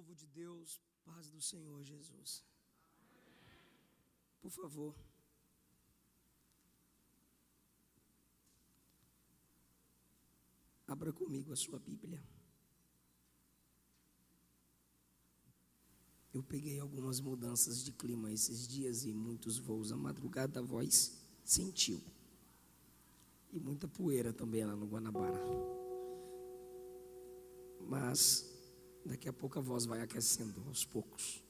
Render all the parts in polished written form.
Povo de Deus, paz do Senhor Jesus. Por favor. Abra comigo a sua Bíblia. Eu peguei algumas mudanças de clima esses dias e muitos voos à madrugada, a voz sentiu. E muita poeira também lá no Guanabara. Mas daqui a pouco a voz vai aquecendo aos poucos.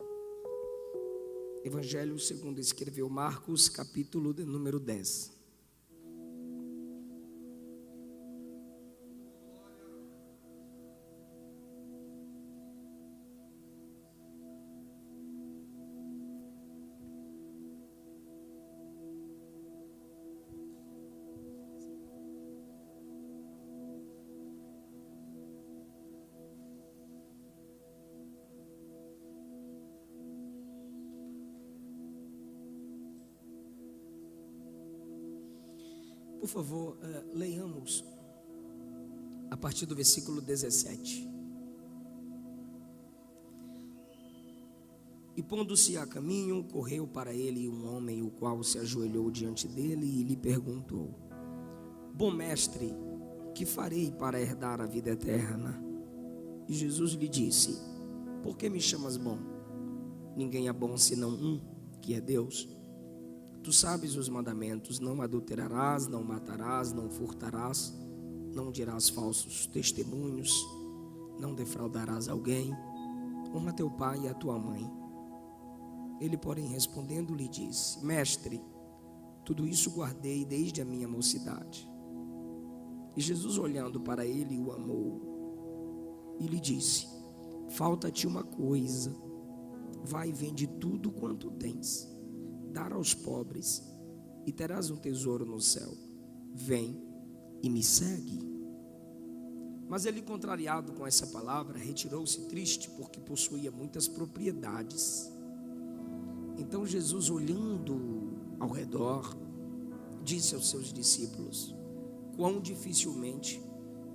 Evangelho segundo escreveu Marcos, capítulo de número 10. Por favor, leiamos a partir do versículo 17. E pondo-se a caminho, correu para ele um homem, o qual se ajoelhou diante dele e lhe perguntou: Bom mestre, que farei para herdar a vida eterna? E Jesus lhe disse: Por que me chamas bom? Ninguém é bom senão um, que é Deus. Tu sabes os mandamentos: não adulterarás, não matarás, não furtarás, não dirás falsos testemunhos, não defraudarás alguém, honra teu pai e a tua mãe. Ele, porém, respondendo, lhe disse: Mestre, tudo isso guardei desde a minha mocidade. E Jesus, olhando para ele, o amou e lhe disse: Falta-te uma coisa, vai e vende tudo quanto tens, dar aos pobres, e terás um tesouro no céu. Vem e me segue. Mas ele, contrariado com essa palavra, retirou-se triste, porque possuía muitas propriedades. Então Jesus, olhando ao redor, disse aos seus discípulos: Quão dificilmente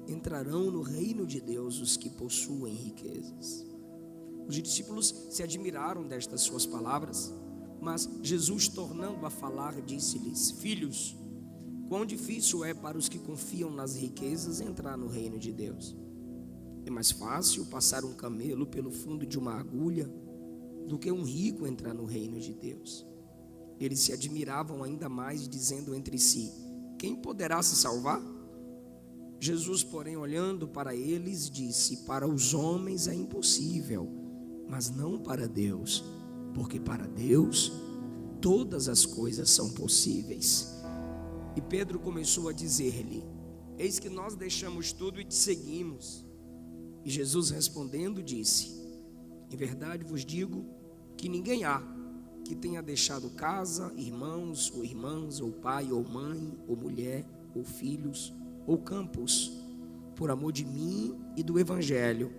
entrarão no reino de Deus os que possuem riquezas. Os discípulos se admiraram destas suas palavras. Mas Jesus, tornando a falar, disse-lhes: Filhos, quão difícil é para os que confiam nas riquezas entrar no reino de Deus. É mais fácil passar um camelo pelo fundo de uma agulha do que um rico entrar no reino de Deus. Eles se admiravam ainda mais, dizendo entre si: Quem poderá se salvar? Jesus, porém, olhando para eles, disse: Para os homens é impossível, mas não para Deus, porque para Deus todas as coisas são possíveis. E Pedro começou a dizer-lhe: Eis que nós deixamos tudo e te seguimos. E Jesus, respondendo, disse: Em verdade vos digo que ninguém há que tenha deixado casa, irmãos ou irmãs, ou pai ou mãe, ou mulher, ou filhos, ou campos, por amor de mim e do Evangelho,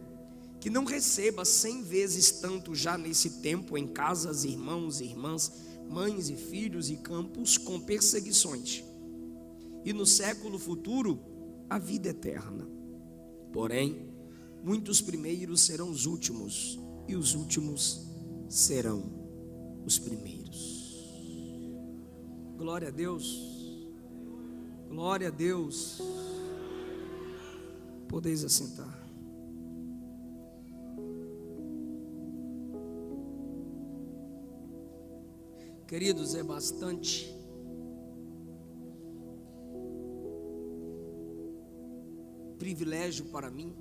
que não receba 100 vezes tanto já nesse tempo em casas, irmãos e irmãs, mães e filhos e campos, com perseguições, e no século futuro a vida eterna. Porém, muitos primeiros serão os últimos, e os últimos serão os primeiros. Glória a Deus. Glória a Deus. Podeis assentar. Queridos, é bastante privilégio para mim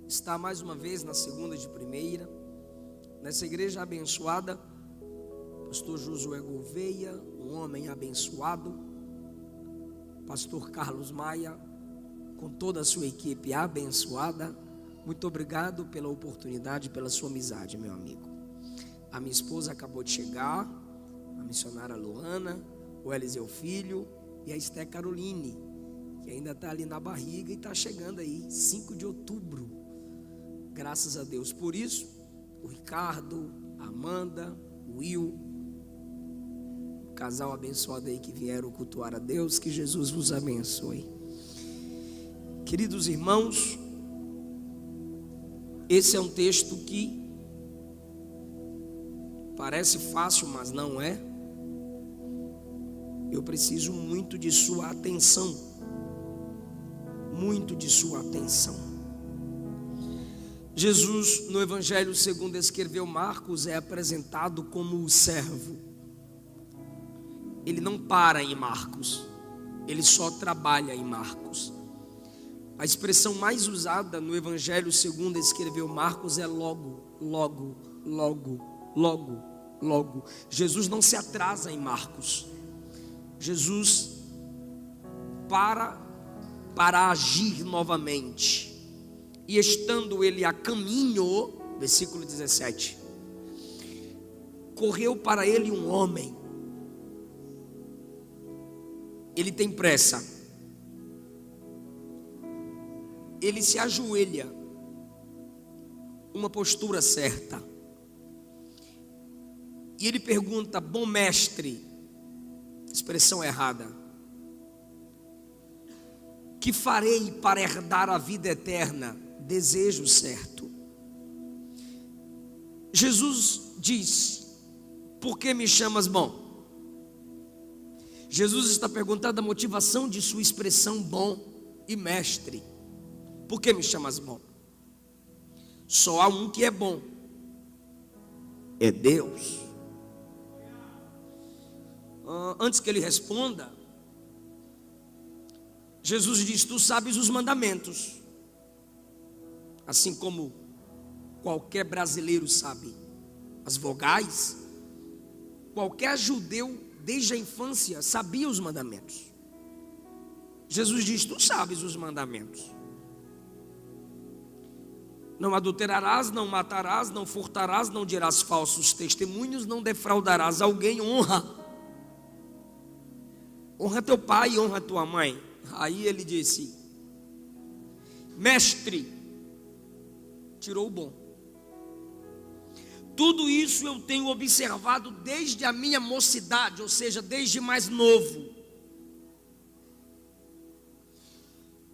estar mais uma vez na segunda de primeira, nessa igreja abençoada. Pastor Josué Gouveia, um homem abençoado, Pastor Carlos Maia, com toda a sua equipe abençoada. Muito obrigado pela oportunidade, pela sua amizade, meu amigo. A minha esposa acabou de chegar, a missionária Luana, o Eliseu Filho e a Esté Caroline, que ainda está ali na barriga e está chegando aí, 5 de outubro. Graças a Deus por isso. O Ricardo, a Amanda, o Will, o casal abençoado aí que vieram cultuar a Deus. Que Jesus vos abençoe. Queridos irmãos, Esse é um texto que parece fácil, mas não é. Eu preciso muito de sua atenção. Muito de sua atenção. Jesus, no Evangelho segundo escreveu Marcos, é apresentado como o servo. Ele não para em Marcos, ele só trabalha em Marcos. A expressão mais usada no Evangelho segundo escreveu Marcos é logo, logo, logo, logo, logo. Jesus não se atrasa em Marcos. Jesus para agir novamente. E estando ele a caminho, versículo 17, correu para ele um homem. Ele tem pressa. Ele se ajoelha, uma postura certa. E ele pergunta: bom mestre, expressão errada, que farei para herdar a vida eterna? Desejo certo. Jesus diz: por que me chamas bom? Jesus está perguntando a motivação de sua expressão bom e mestre. Por que me chamas bom? Só há um que é bom, é Deus. Antes que ele responda, Jesus diz: tu sabes os mandamentos, assim como qualquer brasileiro sabe as vogais. Qualquer judeu desde a infância sabia os mandamentos. Jesus diz: tu sabes os mandamentos. Não adulterarás, não matarás, não furtarás, não dirás falsos testemunhos, não defraudarás alguém, honra teu pai e honra tua mãe. Aí ele disse: mestre, tirou o bom. Tudo isso eu tenho observado desde a minha mocidade, ou seja, desde mais novo.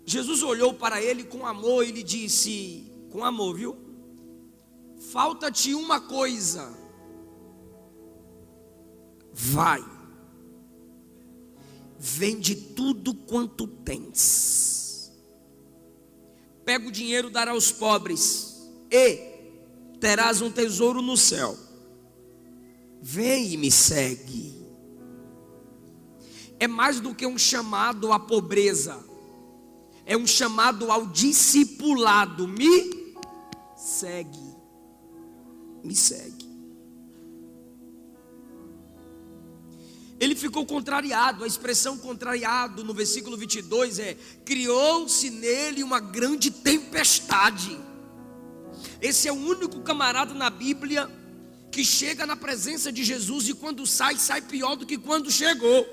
Jesus olhou para ele com amor e lhe disse, com amor, viu? Falta-te uma coisa. Vai, vende tudo quanto tens, pega o dinheiro, dará aos pobres, e terás um tesouro no céu. Vem e me segue. É mais do que um chamado à pobreza, é um chamado ao discipulado. Me segue, me segue. Ele ficou contrariado. A expressão contrariado no versículo 22 é: criou-se nele uma grande tempestade. Esse é o único camarada na Bíblia que chega na presença de Jesus e quando sai, sai pior do que quando chegou.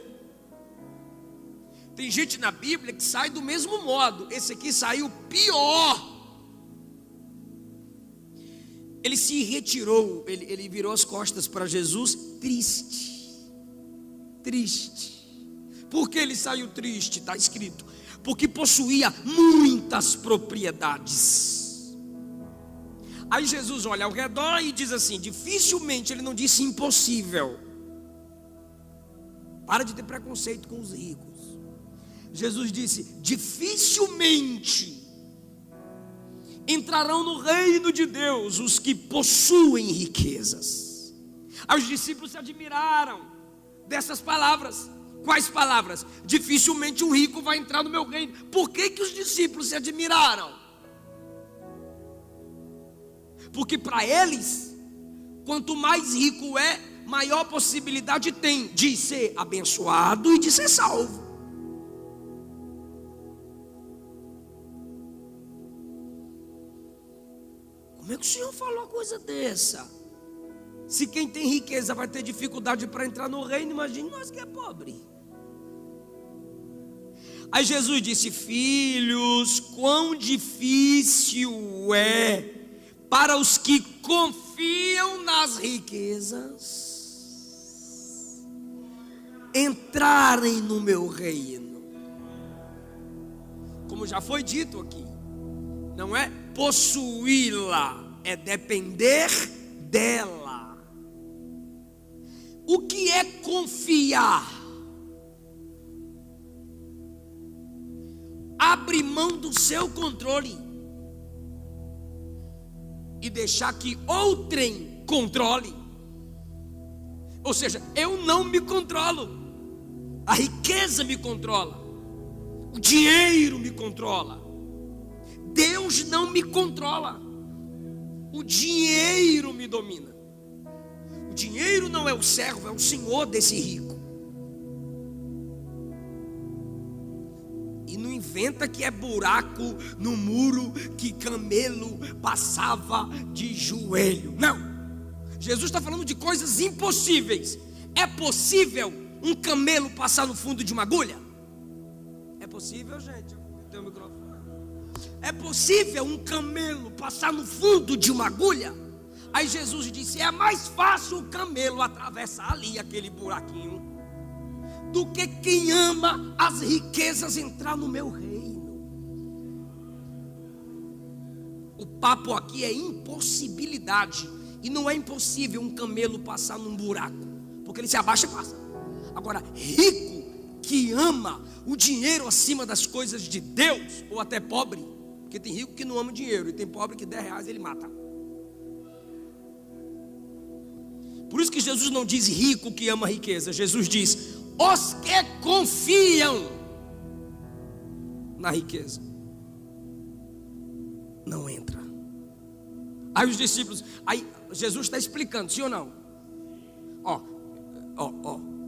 Tem gente na Bíblia que sai do mesmo modo. Esse aqui saiu pior. Ele se retirou, ele virou as costas para Jesus, triste. Triste. Por que ele saiu triste? Está escrito: porque possuía muitas propriedades. Aí Jesus olha ao redor e diz assim, dificilmente, ele não disse impossível. Para de ter preconceito com os ricos. Jesus disse: dificilmente entrarão no reino de Deus os que possuem riquezas. Aí os discípulos se admiraram dessas palavras. Quais palavras? Dificilmente um rico vai entrar no meu reino. Por que os discípulos se admiraram? Porque para eles, quanto mais rico é, maior possibilidade tem de ser abençoado e de ser salvo. Como é que o Senhor falou uma coisa dessa? Se quem tem riqueza vai ter dificuldade para entrar no reino, imagine nós que é pobre. Aí Jesus disse: filhos, quão difícil é para os que confiam nas riquezas entrarem no meu reino. Como já foi dito aqui, não é? possuí-la, é depender dela. O que é confiar? Abre mão do seu controle e deixar que outrem controle. Ou seja, eu não me controlo, a riqueza me controla, o dinheiro me controla. Deus não me controla, o dinheiro me domina. O dinheiro não é o servo, é o senhor desse rico. E não inventa que é buraco no muro que camelo passava de joelho. Não. Jesus está falando de coisas impossíveis. É possível um camelo passar no fundo de uma agulha? É possível, gente? Tem o microfone. É possível um camelo passar no fundo de uma agulha? Aí Jesus disse: é mais fácil o camelo atravessar ali aquele buraquinho do que quem ama as riquezas entrar no meu reino. O papo aqui é impossibilidade. E não é impossível um camelo passar num buraco, porque ele se abaixa e passa. Agora, rico que ama o dinheiro acima das coisas de Deus, ou até pobre, porque tem rico que não ama o dinheiro, e tem pobre que 10 reais ele mata. Por isso que Jesus não diz rico que ama a riqueza. Jesus diz: os que confiam na riqueza não entra. Aí os discípulos, aí Jesus está explicando, sim ou não? Ó,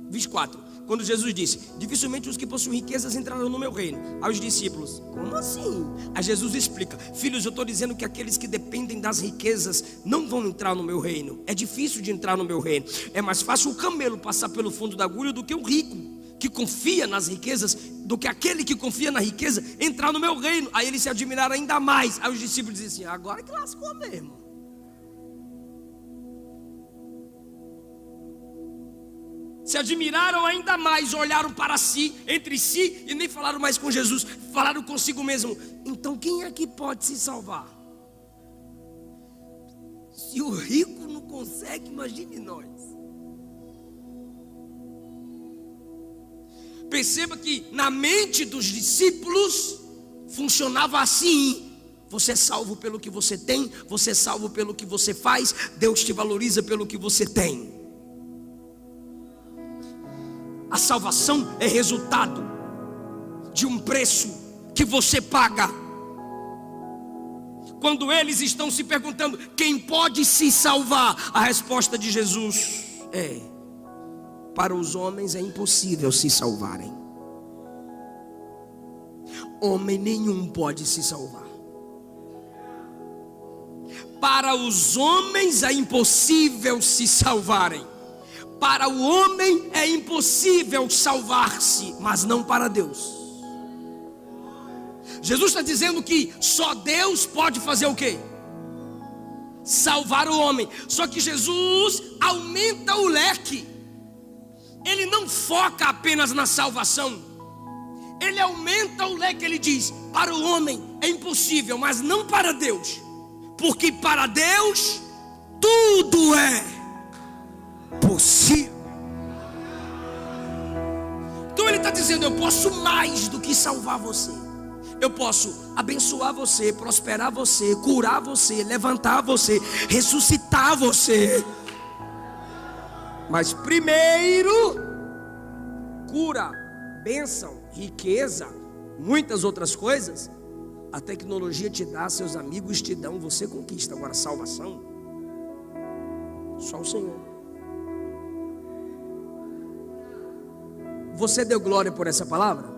24. Quando Jesus disse: dificilmente os que possuem riquezas entrarão no meu reino. Aí os discípulos: como assim? Aí Jesus explica: filhos, eu estou dizendo que aqueles que dependem das riquezas não vão entrar no meu reino. É difícil de entrar no meu reino. É mais fácil o camelo passar pelo fundo da agulha do que o rico que confia nas riquezas, do que aquele que confia na riqueza entrar no meu reino. Aí eles se admiraram ainda mais. Aí os discípulos dizem assim: agora que lascou mesmo. Se admiraram ainda mais, olharam para si, entre si, e nem falaram mais com Jesus, falaram consigo mesmo: então quem é que pode se salvar? Se o rico não consegue, imagine nós. Perceba que na mente dos discípulos funcionava assim: você é salvo pelo que você tem, você é salvo pelo que você faz, Deus te valoriza pelo que você tem. A salvação é resultado de um preço que você paga. Quando eles estão se perguntando quem pode se salvar, a resposta de Jesus é: para os homens é impossível se salvarem. Homem nenhum pode se salvar. Para os homens é impossível se salvarem. Para o homem é impossível salvar-se, mas não para Deus. Jesus está dizendo que só Deus pode fazer o quê? Salvar o homem. Só que Jesus aumenta o leque. Ele não foca apenas na salvação. Ele aumenta o leque. Ele diz: para o homem é impossível, mas não para Deus. Porque para Deus tudo é possível. Então ele está dizendo: eu posso mais do que salvar você. Eu posso abençoar você, prosperar você, curar você, levantar você, ressuscitar você. Mas primeiro, cura, bênção, riqueza, muitas outras coisas, a tecnologia te dá, seus amigos te dão, você conquista. Agora salvação, só o Senhor. Você deu glória por essa palavra?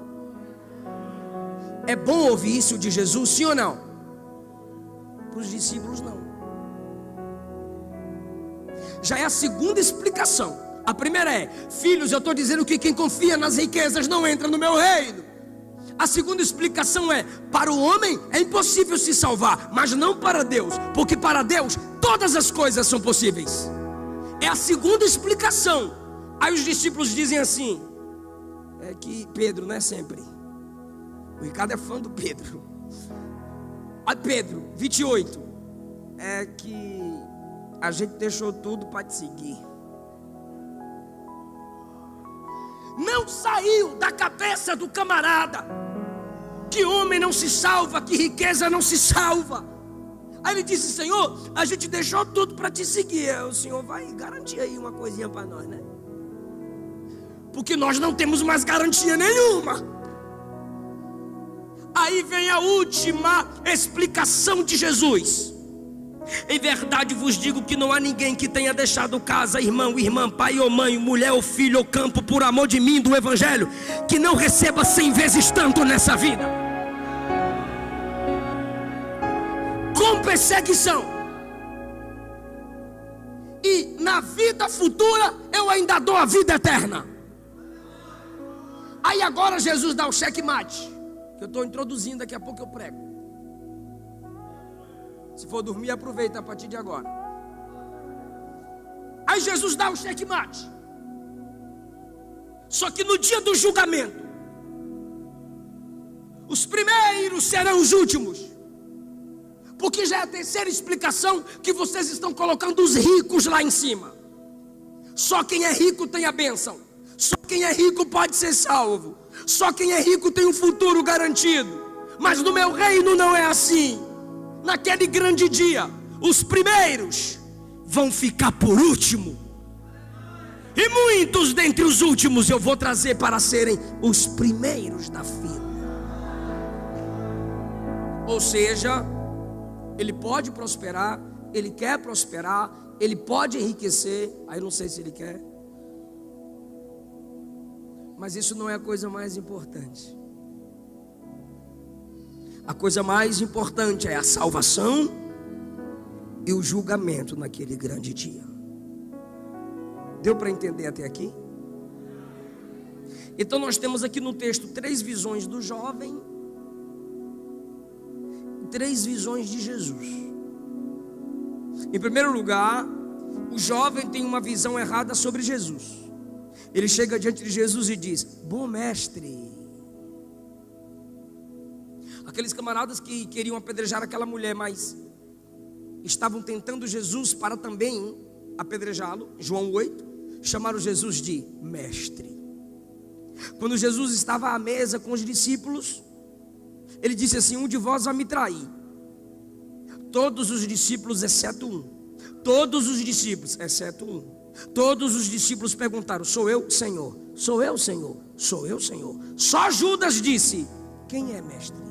É bom ouvir isso de Jesus, sim ou não? Para os discípulos não. Já é a segunda explicação. A primeira é: filhos, eu estou dizendo que quem confia nas riquezas não entra no meu reino. A segunda explicação é: para o homem é impossível se salvar, mas não para Deus, porque para Deus todas as coisas são possíveis. É a segunda explicação. Aí os discípulos dizem assim: é que Pedro não é sempre. O Ricardo é fã do Pedro. Pedro 28, é que a gente deixou tudo para te seguir. Não saiu da cabeça do camarada que homem não se salva, que riqueza não se salva. Aí ele disse: Senhor, a gente deixou tudo para te seguir. O Senhor vai garantir aí uma coisinha para nós, né? Porque nós não temos mais garantia nenhuma. Aí vem a última explicação de Jesus: em verdade vos digo que não há ninguém que tenha deixado casa, irmão, irmã, pai ou mãe, mulher ou filho ou campo, por amor de mim, do evangelho, que não receba 100 vezes tanto nessa vida, com perseguição, e na vida futura eu ainda dou a vida eterna. Aí agora Jesus dá o checkmate, que eu estou introduzindo, daqui a pouco eu prego. Se for dormir, aproveita a partir de agora. Aí Jesus dá o checkmate. Só que no dia do julgamento, os primeiros serão os últimos. Porque já é a terceira explicação que vocês estão colocando os ricos lá em cima. Só quem é rico tem a bênção. Só quem é rico pode ser salvo. Só quem é rico tem um futuro garantido. Mas no meu reino não é assim. Naquele grande dia, os primeiros vão ficar por último, e muitos dentre os últimos eu vou trazer para serem os primeiros da fila. Ou seja, ele pode prosperar, ele quer prosperar, ele pode enriquecer. Aí não sei se ele quer, mas isso não é a coisa mais importante. A coisa mais importante é a salvação e o julgamento naquele grande dia. Deu para entender até aqui? Então nós temos aqui no texto 3 visões do jovem, 3 visões de Jesus. Em primeiro lugar, o jovem tem uma visão errada sobre Jesus. Ele chega diante de Jesus e diz: bom mestre. Aqueles camaradas que queriam apedrejar aquela mulher, mas estavam tentando Jesus para também apedrejá-lo, João 8, chamaram Jesus de mestre. Quando Jesus estava à mesa com os discípulos, ele disse assim: um de vós vai me trair. Todos os discípulos exceto um. Todos os discípulos exceto um. Todos os discípulos perguntaram: sou eu, Senhor? Sou eu, Senhor? Sou eu, Senhor? Só Judas disse: quem é mestre?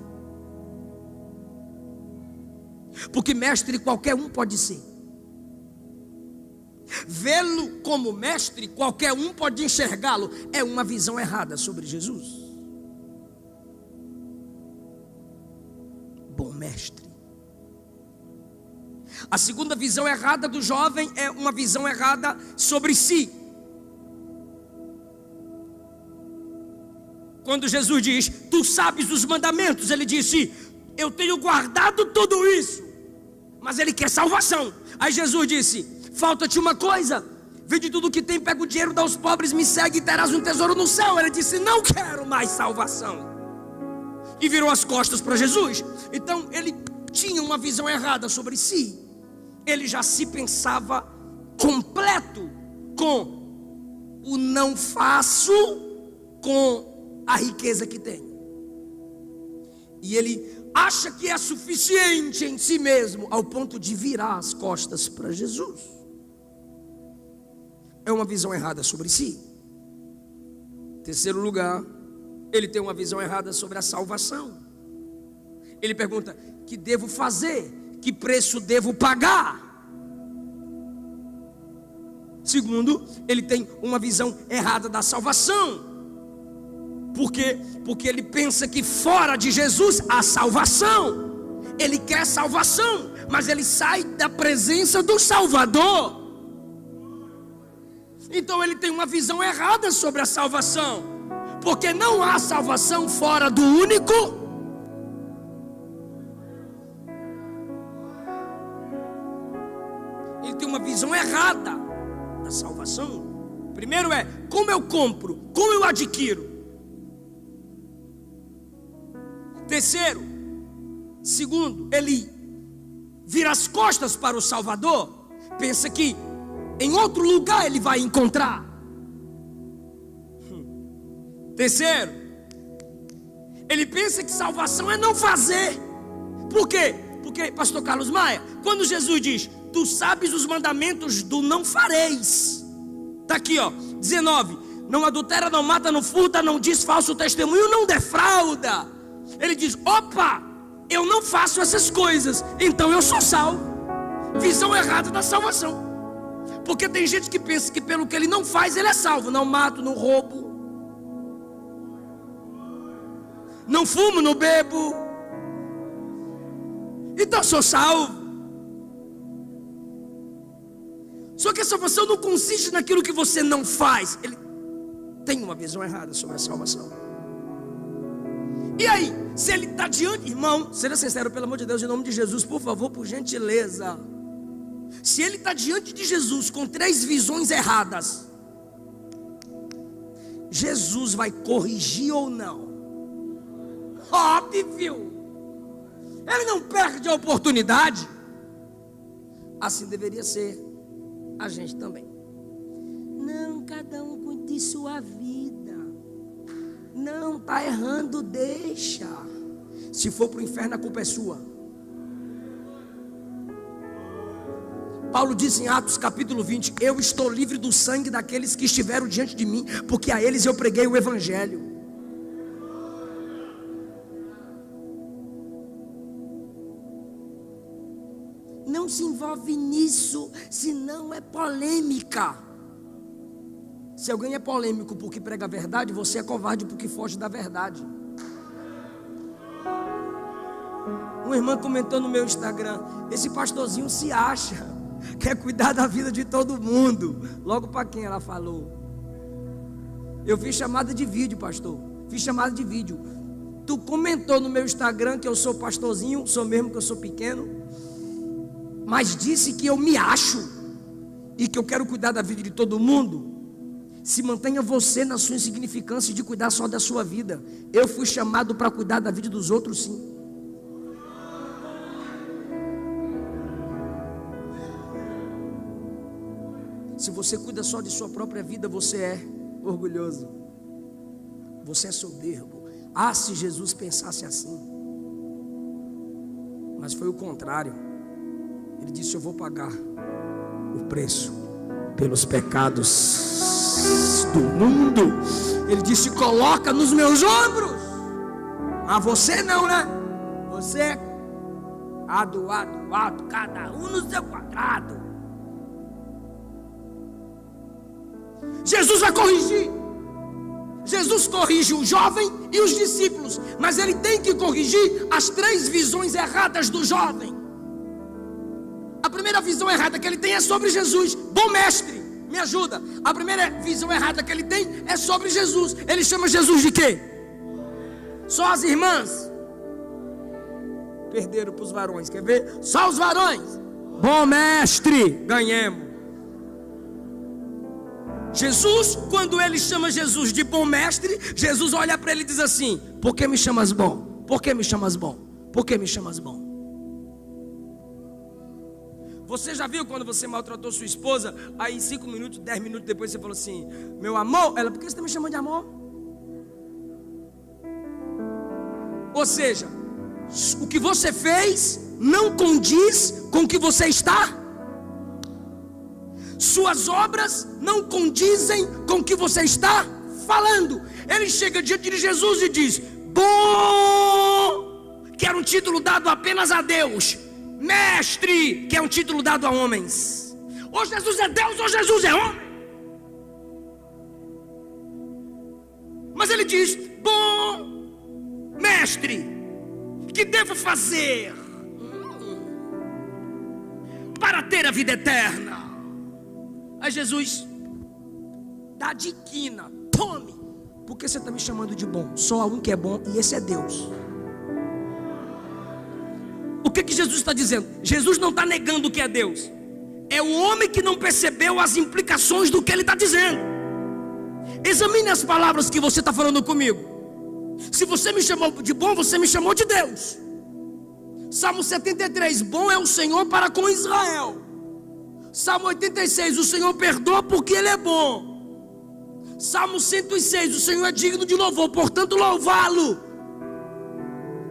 Porque mestre qualquer um pode ser. Vê-lo como mestre, qualquer um pode enxergá-lo. É uma visão errada sobre Jesus. Bom mestre. A segunda visão errada do jovem é uma visão errada sobre si. Quando Jesus diz: tu sabes os mandamentos, ele disse: eu tenho guardado tudo isso. Mas ele quer salvação. Aí Jesus disse: falta-te uma coisa, vende tudo que tem, pega o dinheiro, dá aos pobres, me segue e terás um tesouro no céu. Ele disse: não quero mais salvação. E virou as costas para Jesus. Então ele tinha uma visão errada sobre si. Ele já se pensava completo com o não faço, com a riqueza que tem. E ele acha que é suficiente em si mesmo, ao ponto de virar as costas para Jesus. É uma visão errada sobre si. Terceiro lugar, ele tem uma visão errada sobre a salvação. Ele pergunta: que devo fazer? Que preço devo pagar? Segundo, ele tem uma visão errada da salvação. Por quê? Porque ele pensa que fora de Jesus há salvação. Ele quer salvação, mas ele sai da presença do Salvador. Então ele tem uma visão errada sobre a salvação, porque não há salvação fora do único. Ele tem uma visão errada da salvação. Primeiro é: como eu compro, como eu adquiro. Terceiro, Segundo, ele vira as costas para o Salvador, pensa que em outro lugar ele vai encontrar. Terceiro, ele pensa que salvação é não fazer. Por quê? Porque, pastor Carlos Maia, quando Jesus diz, tu sabes os mandamentos do não fareis, está aqui, 19, não adultera, não mata, não furta, não diz falso testemunho, não defrauda. Ele diz, opa, eu não faço essas coisas, então eu sou salvo. Visão errada da salvação. Porque tem gente que pensa que pelo que ele não faz, ele é salvo. Não mato, não roubo, não fumo, não bebo, então eu sou salvo. Só que a salvação não consiste naquilo que você não faz. Ele tem uma visão errada sobre a salvação. E aí, se ele está diante, irmão, seja sincero, pelo amor de Deus, em nome de Jesus, por favor, por gentileza. Se ele está diante de Jesus com 3 visões erradas, Jesus vai corrigir ou não? Óbvio. Ele não perde a oportunidade. Assim deveria ser a gente também. Não, cada um cuide de sua vida. Não, está errando, deixa. Se for para o inferno, a culpa é sua. Paulo diz em Atos capítulo 20, eu estou livre do sangue daqueles que estiveram diante de mim, porque a eles eu preguei o evangelho. Não se envolve nisso, senão é polêmica. Se alguém é polêmico porque prega a verdade, você é covarde porque foge da verdade. Uma irmã comentou no meu Instagram, esse pastorzinho se acha, quer cuidar da vida de todo mundo. Logo para quem ela falou? Eu fiz chamada de vídeo, pastor. Fiz chamada de vídeo. Tu comentou no meu Instagram que eu sou pastorzinho, sou mesmo que eu sou pequeno, mas disse que eu me acho e que eu quero cuidar da vida de todo mundo. Se mantenha você na sua insignificância de cuidar só da sua vida. Eu fui chamado para cuidar da vida dos outros, sim. Se você cuida só de sua própria vida, você é orgulhoso, você é soberbo. Ah, se Jesus pensasse assim. Mas foi o contrário. Ele disse, eu vou pagar o preço pelos pecados do mundo. Ele disse, coloca nos meus ombros. Mas você não, né? Você ado, cada um no seu quadrado. Jesus vai corrigir. Jesus corrige o jovem e os discípulos, mas ele tem que corrigir as 3 visões erradas do jovem. A primeira visão errada que ele tem é sobre Jesus. Bom mestre, me ajuda. A primeira visão errada que ele tem é sobre Jesus. Ele chama Jesus de quê? Só as irmãs perderam para os varões. Quer ver? Só os varões. Bom mestre, ganhemos. Jesus, quando ele chama Jesus de bom mestre, Jesus olha para ele e diz assim, por que me chamas bom? Por que me chamas bom? Por que me chamas bom? Você já viu quando você maltratou sua esposa, aí 5 minutos, 10 minutos depois você falou assim, meu amor, ela, por que você está me chamando de amor? Ou seja, o que você fez não condiz com o que você está. Suas obras não condizem com o que você está falando. Ele chega diante de Jesus e diz, bom, que era um título dado apenas a Deus. Mestre, que é um título dado a homens. Ou Jesus é Deus ou Jesus é homem. Mas ele diz, bom, mestre, que devo fazer para ter a vida eterna? Aí Jesus dá a diquina, tome. Por que você está me chamando de bom? Só há um que é bom e esse é Deus. O que Jesus está dizendo? Jesus não está negando o que é Deus. É o homem que não percebeu as implicações do que ele está dizendo. Examine as palavras que você está falando comigo. Se você me chamou de bom, você me chamou de Deus. Salmo 73, bom é o Senhor para com Israel. Salmo 86, o Senhor perdoa porque Ele é bom. Salmo 106, o Senhor é digno de louvor, portanto louvá-lo.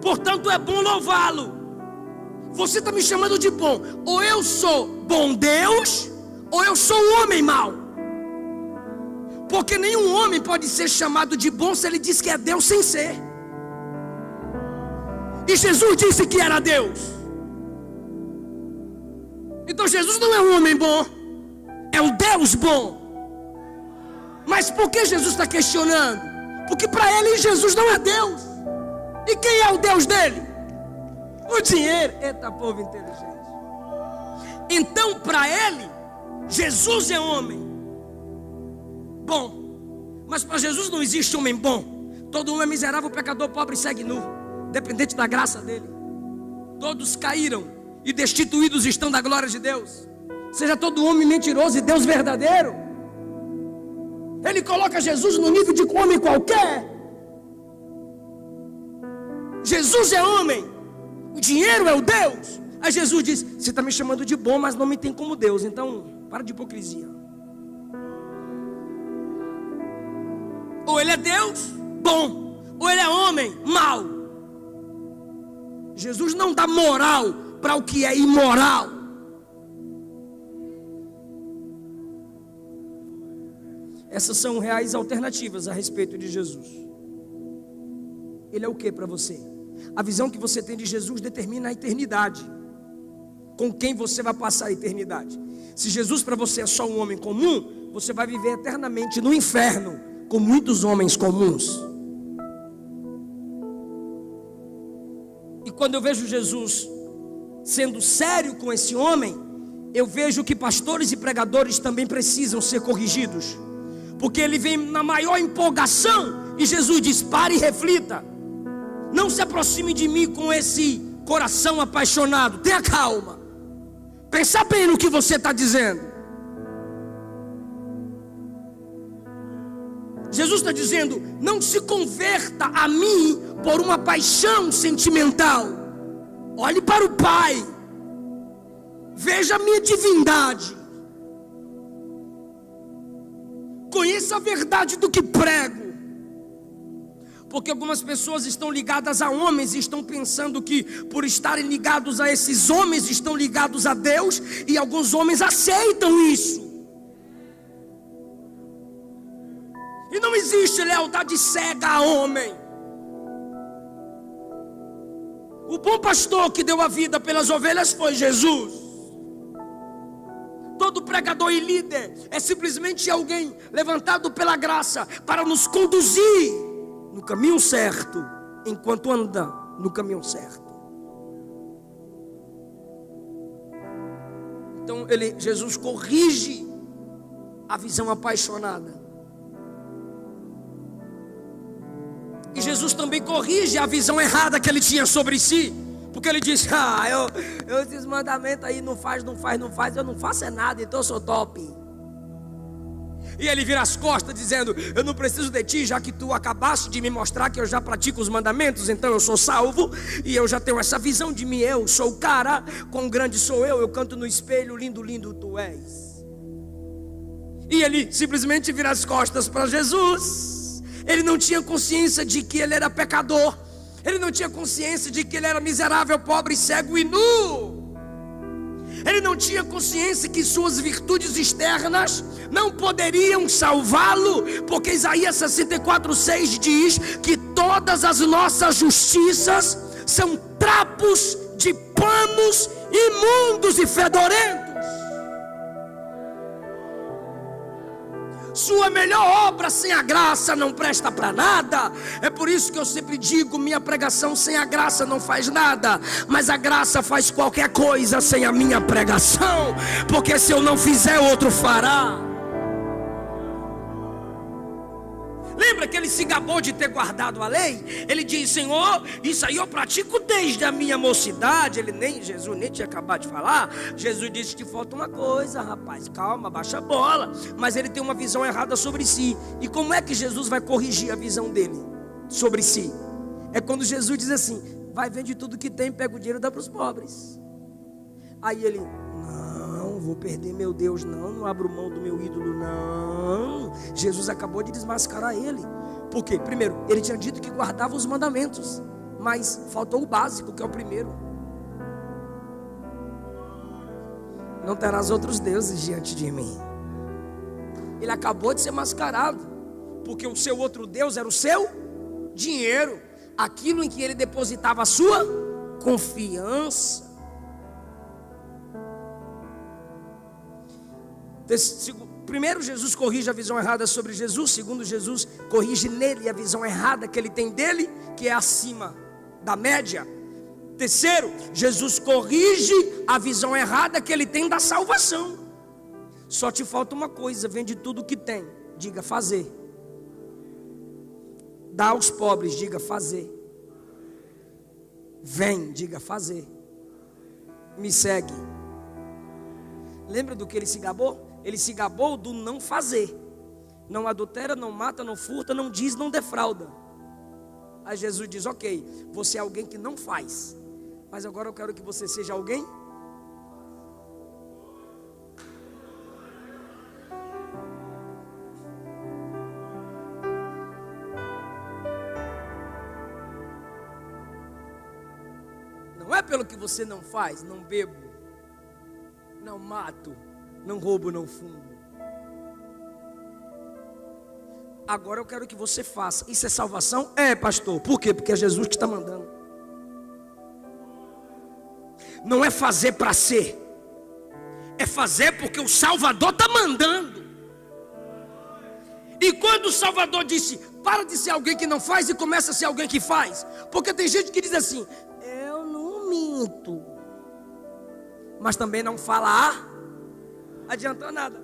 Portanto é bom louvá-lo. Você está me chamando de bom. Ou eu sou bom Deus, ou eu sou um homem mau. Porque nenhum homem pode ser chamado de bom se ele diz que é Deus sem ser. E Jesus disse que era Deus. Então Jesus não é um homem bom, é um Deus bom. Mas por que Jesus está questionando? Porque para ele Jesus não é Deus. E quem é o Deus dele? O dinheiro. Eita, povo inteligente. Então para ele Jesus é homem bom. Mas para Jesus não existe homem bom. Todo homem é miserável, pecador, pobre e segue nu, dependente da graça dele. Todos caíram e destituídos estão da glória de Deus. Seja todo homem mentiroso e Deus verdadeiro. Ele coloca Jesus no nível de um homem qualquer. Jesus é homem, o dinheiro é o Deus. Aí Jesus diz: você está me chamando de bom, mas não me tem como Deus. Então para de hipocrisia. Ou ele é Deus, bom, ou ele é homem, mau. Jesus não dá moral para o que é imoral. Essas são reais alternativas a respeito de Jesus. Ele é o que para você? A visão que você tem de Jesus determina a eternidade. Com quem você vai passar a eternidade? Se Jesus para você é só um homem comum, você vai viver eternamente no inferno com muitos homens comuns. E quando eu vejo Jesus sendo sério com esse homem, eu vejo que pastores e pregadores também precisam ser corrigidos. Porque ele vem na maior empolgação e Jesus diz: pare e reflita. Não se aproxime de mim com esse coração apaixonado. Tenha calma. Pensa bem no que você está dizendo. Jesus está dizendo: não se converta a mim por uma paixão sentimental. Olhe para o Pai. Veja a minha divindade. Conheça a verdade do que prego. Porque algumas pessoas estão ligadas a homens e estão pensando que por estarem ligados a esses homens estão ligados a Deus. E alguns homens aceitam isso. E não existe lealdade cega a homem. O bom pastor que deu a vida pelas ovelhas foi Jesus. Todo pregador e líder é simplesmente alguém levantado pela graça para nos conduzir no caminho certo, enquanto anda no caminho certo. Então Jesus corrige a visão apaixonada. E Jesus também corrige a visão errada que ele tinha sobre si. Porque ele diz: eu esses mandamentos aí não faz, eu não faço é nada, então eu sou top. E ele vira as costas dizendo: eu não preciso de ti, já que tu acabaste de me mostrar que eu já pratico os mandamentos, então eu sou salvo. E eu já tenho essa visão de mim, eu sou o cara, quão grande sou eu canto no espelho, lindo, lindo tu és. E ele simplesmente vira as costas para Jesus. Ele não tinha consciência de que ele era pecador. Ele não tinha consciência de que ele era miserável, pobre, cego e nu. Ele não tinha consciência que suas virtudes externas não poderiam salvá-lo. Porque Isaías 64:6 diz que todas as nossas justiças são trapos de panos imundos e fedorentos. Sua melhor obra sem a graça não presta para nada. É por isso que eu sempre digo: minha pregação sem a graça não faz nada, mas a graça faz qualquer coisa sem a minha pregação. Porque se eu não fizer, outro fará. Lembra que ele se gabou de ter guardado a lei? Ele diz: Senhor, isso aí eu pratico desde a minha mocidade. Jesus nem tinha acabado de falar. Jesus disse: te falta uma coisa, rapaz, calma, baixa a bola. Mas ele tem uma visão errada sobre si. E como é que Jesus vai corrigir a visão dele sobre si? É quando Jesus diz assim: vai, vende tudo que tem, pega o dinheiro e dá para os pobres. Aí ele, não, vou perder meu Deus, não abro mão do meu ídolo, não. Jesus acabou de desmascarar ele. Por quê? Primeiro, ele tinha dito que guardava os mandamentos, mas faltou o básico, que é o primeiro. Não terás outros deuses diante de mim. Ele acabou de ser mascarado, porque o seu outro Deus era o seu dinheiro, aquilo em que ele depositava a sua confiança. Primeiro, Jesus corrige a visão errada sobre Jesus. Segundo, Jesus corrige nele a visão errada que ele tem dele, que é acima da média. Terceiro, Jesus corrige a visão errada que ele tem da salvação. Só te falta uma coisa: vende tudo o que tem, diga fazer. Dá aos pobres, diga fazer. Vem, diga fazer. Me segue. Lembra do que ele se gabou? Ele se gabou do não fazer. Não adultera, não mata, não furta, não diz, não defrauda. Aí Jesus diz, ok, você é alguém que não faz, mas agora eu quero que você seja alguém. Não é pelo que você não faz, não bebo, não mato, não roubo, não fumo. Agora eu quero que você faça. Isso é salvação? É, pastor. Por quê? Porque é Jesus que está mandando. Não é fazer para ser, é fazer porque o Salvador está mandando. E quando o Salvador disse, para de ser alguém que não faz e começa a ser alguém que faz. Porque tem gente que diz assim, eu não minto, mas também não fala, adiantou nada.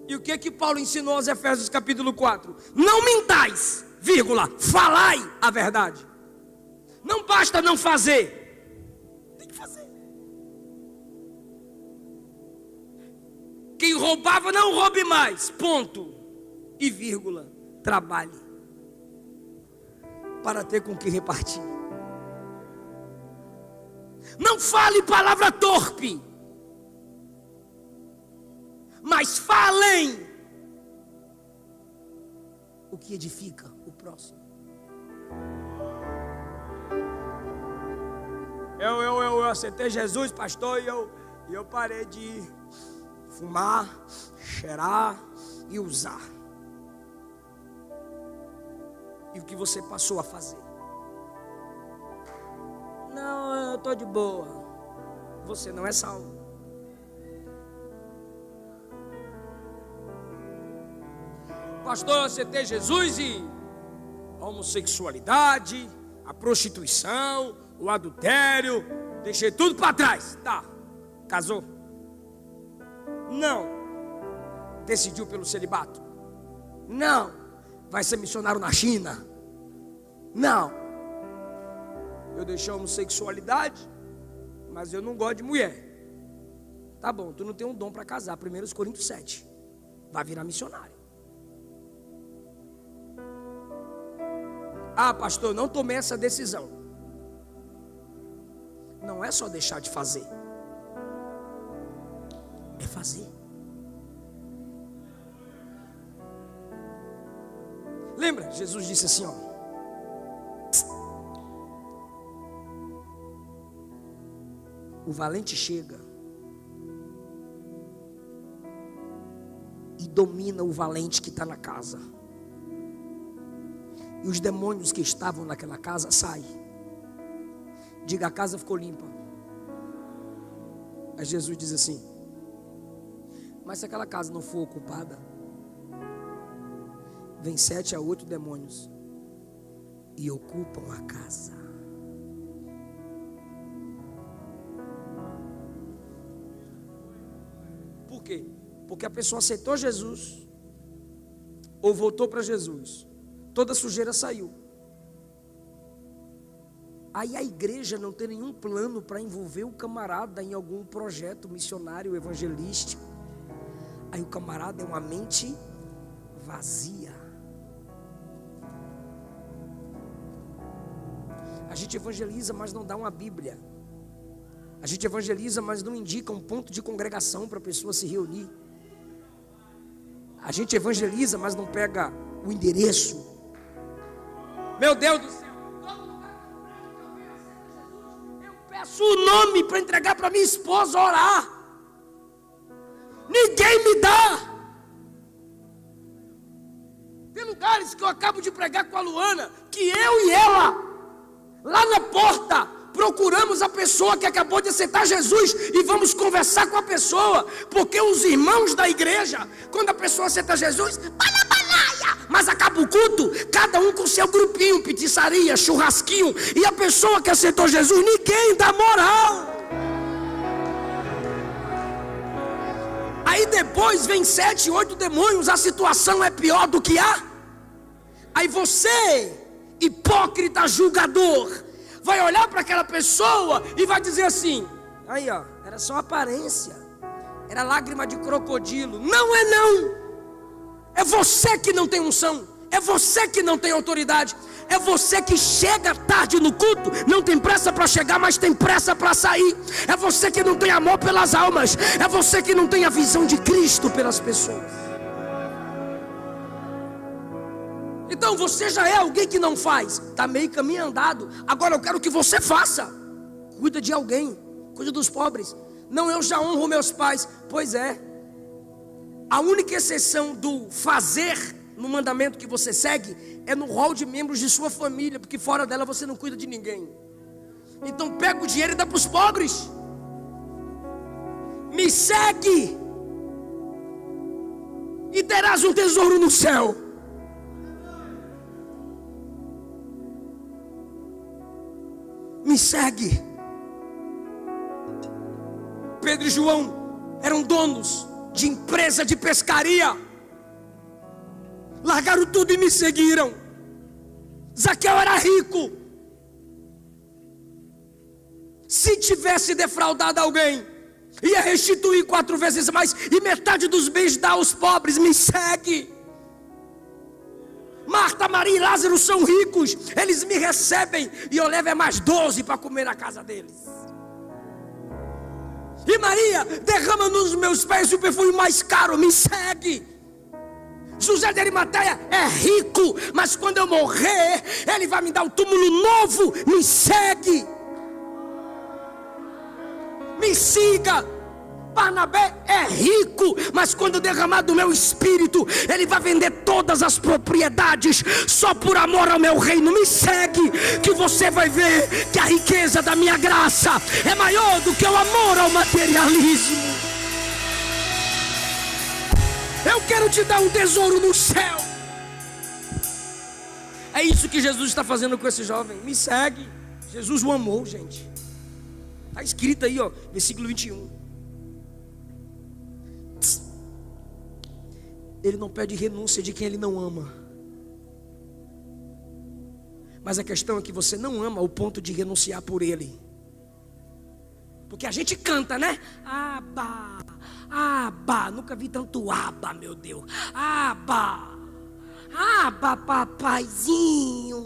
E o que Paulo ensinou aos Efésios capítulo 4? Não mintais, vírgula, falai a verdade. Não basta não fazer, tem que fazer. Quem roubava não roube mais, ponto. E vírgula, trabalhe para ter com que repartir. Não fale palavra torpe, mas falem o que edifica o próximo. Eu aceitei Jesus, pastor, e eu parei de fumar, cheirar e usar. E o que você passou a fazer? Não, eu estou de boa. Você não é salvo. Pastor, eu aceitei Jesus e a homossexualidade, a prostituição, o adultério, deixei tudo para trás. Tá, casou? Não. Decidiu pelo celibato? Não. Vai ser missionário na China? Não. Eu deixei a homossexualidade, mas eu não gosto de mulher. Tá bom, tu não tem um dom para casar. 1 Coríntios 7. Vai virar missionário. Ah, pastor, não tomei essa decisão. Não é só deixar de fazer, é fazer. Lembra? Jesus disse assim, ó. O valente chega e domina o valente que está na casa. E os demônios que estavam naquela casa saem. Diga, a casa ficou limpa. Aí Jesus diz assim, mas se aquela casa não for ocupada, vem 7 a 8 demônios e ocupam a casa. Por quê? Porque a pessoa aceitou Jesus ou voltou para Jesus, toda a sujeira saiu. Aí a igreja não tem nenhum plano para envolver o camarada em algum projeto missionário, evangelístico. Aí o camarada é uma mente vazia. A gente evangeliza, mas não dá uma Bíblia. A gente evangeliza, mas não indica um ponto de congregação para a pessoa se reunir. A gente evangeliza, mas não pega o endereço. Meu Deus do céu, eu peço o nome para entregar para minha esposa orar. Ninguém me dá. Tem lugares que eu acabo de pregar com a Luana, que eu e ela, lá na porta, procuramos a pessoa que acabou de aceitar Jesus e vamos conversar com a pessoa, porque os irmãos da igreja, quando a pessoa aceita Jesus, mas acaba o culto, cada um com seu grupinho, pizzaria, churrasquinho, e a pessoa que aceitou Jesus, ninguém dá moral. Aí depois vem 7, 8 demônios, a situação é pior do que há. Aí você, hipócrita julgador, vai olhar para aquela pessoa e vai dizer assim: aí ó, era só aparência, era lágrima de crocodilo. Não é não. É você que não tem unção, é você que não tem autoridade, é você que chega tarde no culto, não tem pressa para chegar, mas tem pressa para sair. É você que não tem amor pelas almas, é você que não tem a visão de Cristo pelas pessoas. Então você já é alguém que não faz, está meio caminho andado. Agora eu quero que você faça. Cuida de alguém, cuida dos pobres. Não, eu já honro meus pais. Pois é. A única exceção do fazer no mandamento que você segue é no rol de membros de sua família, porque fora dela você não cuida de ninguém. Então pega o dinheiro e dá para os pobres. Me segue e terás um tesouro no céu. Me segue. Pedro e João eram donos de empresa de pescaria, largaram tudo e me seguiram. Zaqueu era rico. Se tivesse defraudado alguém, ia restituir 4 vezes mais, e metade dos bens dar aos pobres. Me segue. Marta, Maria e Lázaro são ricos, eles me recebem e eu levo mais 12 para comer na casa deles. E Maria derrama nos meus pés o perfume mais caro. Me segue. José de Arimateia é rico, mas quando eu morrer, ele vai me dar um túmulo novo. Me segue. Me siga. Barnabé é rico, mas quando derramar do meu espírito, ele vai vender todas as propriedades só por amor ao meu reino. Me segue, que você vai ver que a riqueza da minha graça é maior do que o amor ao materialismo. Eu quero te dar um tesouro no céu. É isso que Jesus está fazendo com esse jovem. Me segue. Jesus o amou, gente. Está escrito aí, ó, versículo 21. Ele não pede renúncia de quem ele não ama. Mas a questão é que você não ama ao ponto de renunciar por ele. Porque a gente canta, né? Aba, aba, nunca vi tanto aba, meu Deus. Aba, aba, papaizinho.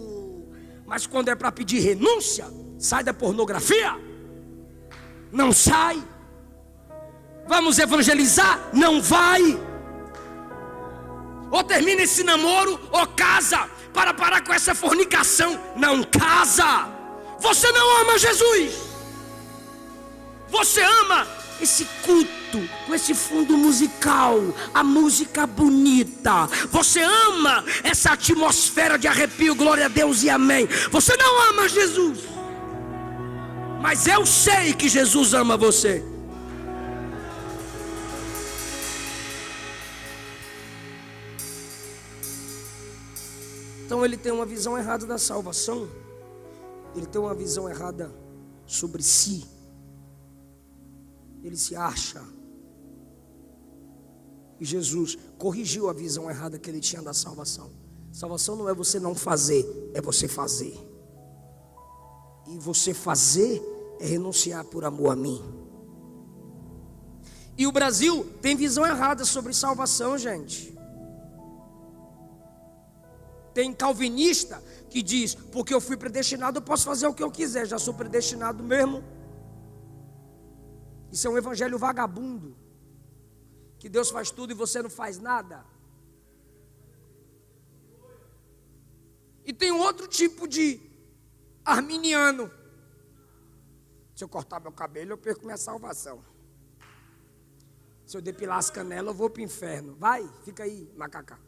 Mas quando é para pedir renúncia, sai da pornografia? Não sai. Vamos evangelizar? Não vai. Ou termina esse namoro, ou casa, para parar com essa fornicação. Não casa. Você não ama Jesus. Você ama esse culto, com esse fundo musical, a música bonita. Você ama essa atmosfera de arrepio, glória a Deus e amém. Você não ama Jesus. Mas eu sei que Jesus ama você. Então ele tem uma visão errada da salvação. Ele tem uma visão errada sobre si. Ele se acha. E Jesus corrigiu a visão errada que ele tinha da salvação. Salvação não é você não fazer, é você fazer. E você fazer é renunciar por amor a mim. E o Brasil tem visão errada sobre salvação, gente. Tem calvinista que diz, porque eu fui predestinado, eu posso fazer o que eu quiser, já sou predestinado mesmo. Isso é um evangelho vagabundo, que Deus faz tudo e você não faz nada. E tem um outro tipo de arminiano. Se eu cortar meu cabelo, eu perco minha salvação. Se eu depilar as canelas, eu vou para o inferno. Vai, fica aí, macacá.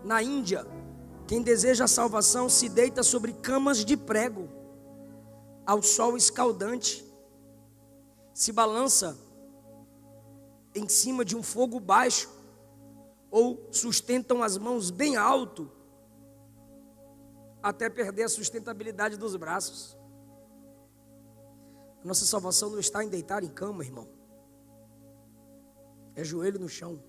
Na Índia, quem deseja a salvação se deita sobre camas de prego, ao sol escaldante, se balança em cima de um fogo baixo, ou sustentam as mãos bem alto, até perder a sustentabilidade dos braços. A nossa salvação não está em deitar em cama, irmão. É joelho no chão.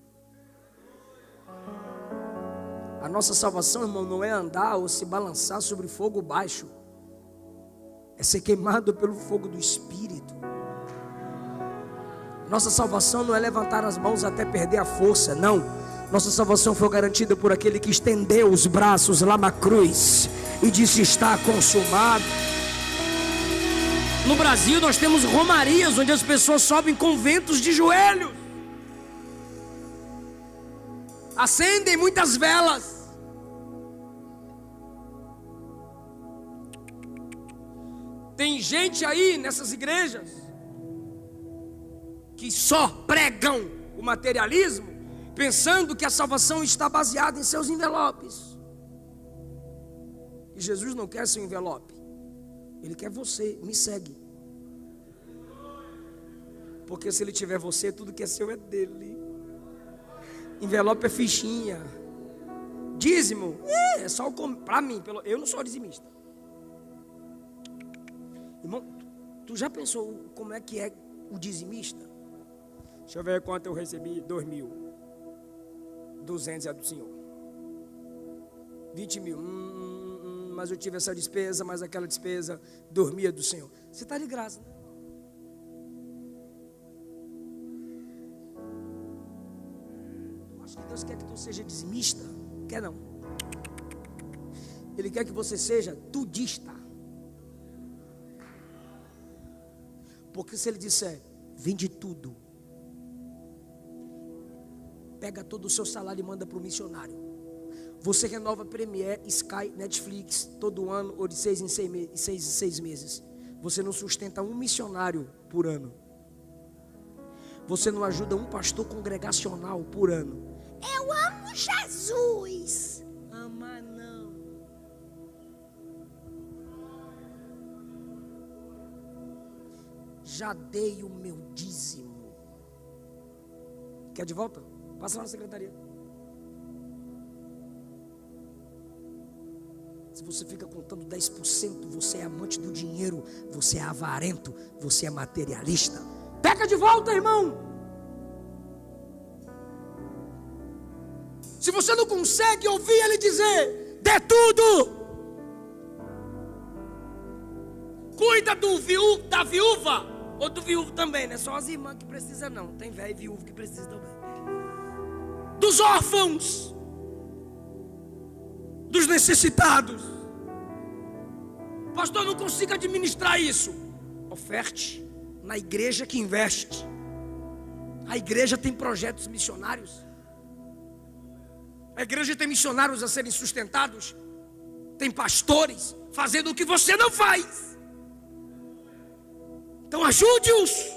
A nossa salvação, irmão, não é andar ou se balançar sobre fogo baixo. É ser queimado pelo fogo do Espírito. Nossa salvação não é levantar as mãos até perder a força, não. Nossa salvação foi garantida por aquele que estendeu os braços lá na cruz e disse: está consumado. No Brasil nós temos romarias onde as pessoas sobem conventos de joelhos, acendem muitas velas. Tem gente aí nessas igrejas que só pregam o materialismo, pensando que a salvação está baseada em seus envelopes. E Jesus não quer seu envelope, Ele quer você. Me segue. Porque se Ele tiver você, tudo que é seu é dele. Envelope é fichinha. Dízimo é só para mim. Eu não sou dizimista. Irmão, tu já pensou como é que é o dizimista? Deixa eu ver quanto eu recebi. 2.200 é do Senhor. 20 mil. Mas eu tive essa despesa, mas aquela despesa. 2.000 é do Senhor. Você está de graça, né? Eu acho que Deus quer que tu seja dizimista. Quer não? Ele quer que você seja tudista. Porque se Ele disser, vende tudo, pega todo o seu salário e manda para o missionário. Você renova Premiere, Sky, Netflix todo ano ou de 6 em 6 meses. Você não sustenta um missionário por ano. Você não ajuda um pastor congregacional por ano. Eu amo Jesus. Ama não. Já dei o meu dízimo. Quer de volta? Passa lá na secretaria. Se você fica contando 10%, você é amante do dinheiro, você é avarento, você é materialista. Pega de volta, irmão. Se você não consegue ouvir Ele dizer, dê tudo. Cuida da viúva, ou do viúvo também, não é só as irmãs que precisam não. Tem velho e viúvo que precisa também. Dos órfãos, dos necessitados. Pastor, não consigo administrar isso. Oferte na igreja que investe. A igreja tem projetos missionários. A igreja tem missionários a serem sustentados. Tem pastores fazendo o que você não faz. Então ajude-os.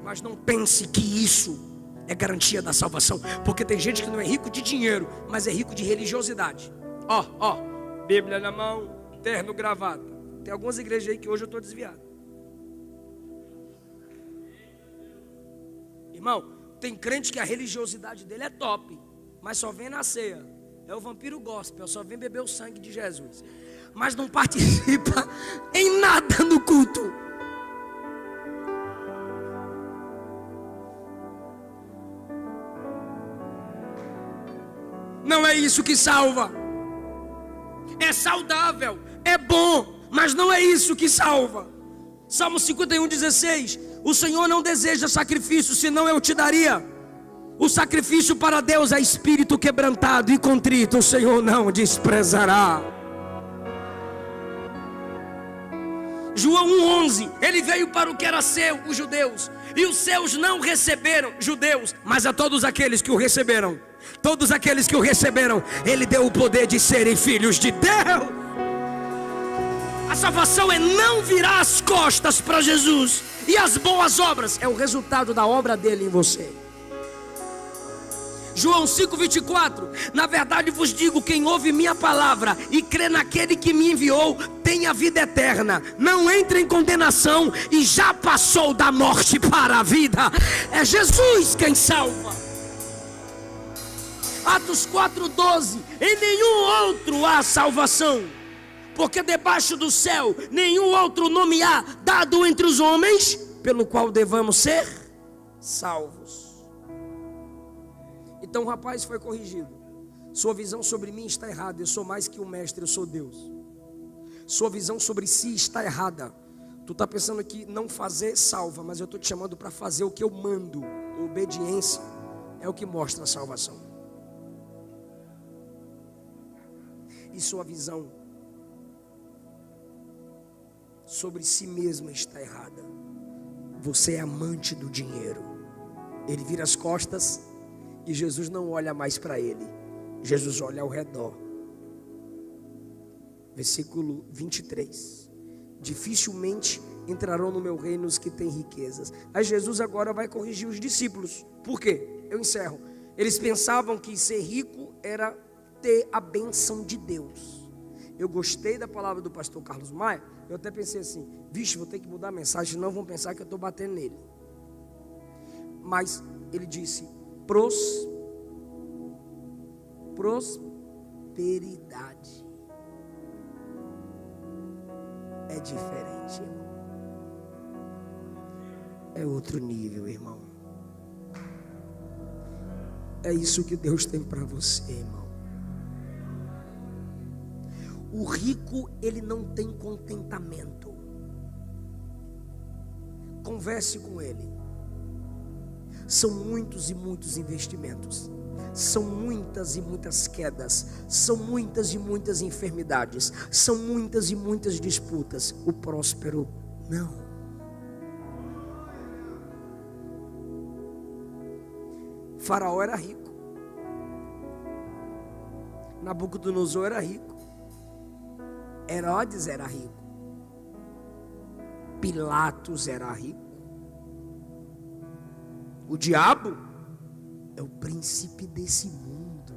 Mas não pense que isso é garantia da salvação. Porque tem gente que não é rico de dinheiro, mas é rico de religiosidade. Ó, Bíblia na mão, terno, gravata. Tem algumas igrejas aí que hoje eu estou desviado. Irmão, tem crente que a religiosidade dele é top, mas só vem na ceia. É o vampiro gospel, só vem beber o sangue de Jesus. Mas não participa em nada no culto. Não é isso que salva. é saudável, é bom, mas não é isso que salva. Salmo 51:16: o Senhor não deseja sacrifício, senão eu te daria. O sacrifício para Deus é espírito quebrantado e contrito, o Senhor não desprezará. João 1:11: ele veio para o que era seu, os judeus, e os seus não receberam, judeus, mas a todos aqueles que o receberam, todos aqueles que o receberam, ele deu o poder de serem filhos de Deus. A salvação é não virar as costas para Jesus, e as boas obras é o resultado da obra dele em você. João 5:24: na verdade vos digo, quem ouve minha palavra e crê naquele que me enviou, tem a vida eterna, não entra em condenação e já passou da morte para a vida. É Jesus quem salva. Atos 4:12: em nenhum outro há salvação, porque debaixo do céu nenhum outro nome há dado entre os homens, pelo qual devamos ser salvos. Então o rapaz foi corrigido. Sua visão sobre mim está errada. Eu sou mais que um mestre, eu sou Deus. Sua visão sobre si está errada. Tu está pensando que não fazer salva, mas eu estou te chamando para fazer o que eu mando. Obediência é o que mostra a salvação. E sua visão sobre si mesma está errada. Você é amante do dinheiro. Ele vira as costas e Jesus não olha mais para ele. Jesus olha ao redor. Versículo 23: dificilmente entrarão no meu reino os que têm riquezas. Aí Jesus agora vai corrigir os discípulos. Por quê? Eu encerro. Eles pensavam que ser rico era ter a bênção de Deus. Eu gostei da palavra do pastor Carlos Maia. Eu até pensei assim: vixe, vou ter que mudar a mensagem, senão vão pensar que eu estou batendo nele. Mas ele disse: prosperidade é diferente, irmão. É outro nível, irmão. É isso que Deus tem para você, irmão. O rico, ele não tem contentamento. Converse com ele. São muitos e muitos investimentos. São muitas e muitas quedas. São muitas e muitas enfermidades. São muitas e muitas disputas. O próspero, não. Faraó era rico. Nabucodonosor era rico. Herodes era rico. Pilatos era rico. O diabo é o príncipe desse mundo.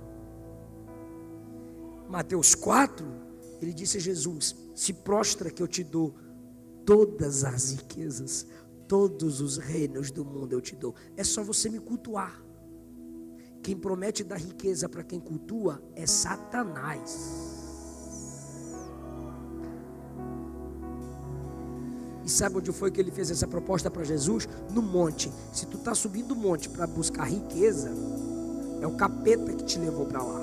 Mateus 4, ele disse a Jesus: se prostra que eu te dou todas as riquezas, todos os reinos do mundo eu te dou. É só você me cultuar. Quem promete dar riqueza para quem cultua é Satanás. E sabe onde foi que ele fez essa proposta para Jesus? No monte. Se tu está subindo o monte para buscar riqueza, é o capeta que te levou para lá.